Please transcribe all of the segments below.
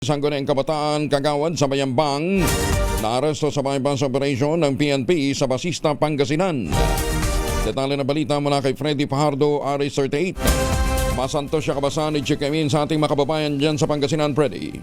Sangguniang Kabataan Kagawad sa Bayambang naaresto sa bypass operation ng PNP sa Basista, Pangasinan. Detalye na balita mula kay Freddy Fajardo, RS38. Masantos siya kabasan ni Chikamin sa ating mga kababayan dyan sa Pangasinan, Freddy.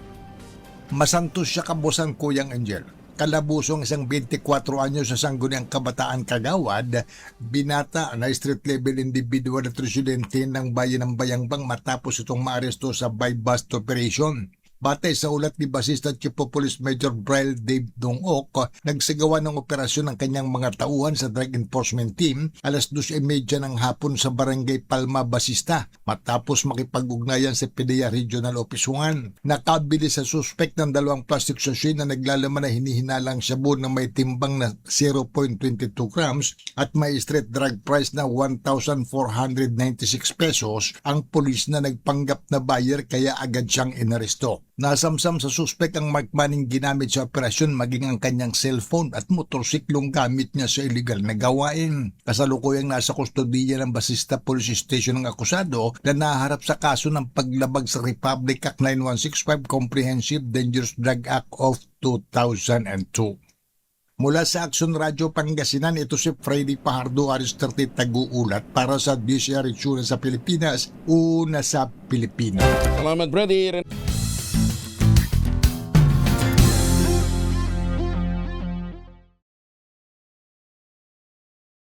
Masantos siya kabusan, Kuyang Angel. Kalabusong isang 24 anyos sa Sangguniang Kabataan Kagawad, binata na street level individual at residente ng bayan ng Bayambang matapos itong maaresto sa bypass operation. Batay sa ulat ni Basista Chief of Police Major Brian Dave Dongok, nagsagawa ng operasyon ng kanyang mga tauhan sa Drug Enforcement Team alas 2:30 ng hapon sa Barangay Palma, Basista matapos makipag-ugnayan sa PDEA Regional Office 1. Nakabili sa suspect ng 2 plastic sachet na naglalaman na hinihinalang shabu na may timbang na 0.22 grams at may street drug price na 1,496 pesos. Ang pulis na nagpanggap na buyer kaya agad siyang inaresto. Nasamsam sa suspek ang markmaning ginamit sa operasyon maging ang kanyang cellphone at motorsiklong gamit niya sa illegal na gawain. Kasalukuyang nasa kustodiya ng Basista Police Station ng akusado na naharap sa kaso ng paglabag sa Republic Act 9165 Comprehensive Dangerous Drug Act of 2002. Mula sa Action Radio Pangasinan, ito si Freddy Fajardo, RS38 Taguulat para sa DCR Itsura sa Pilipinas, una sa Pilipinas. Salamat, Freddy.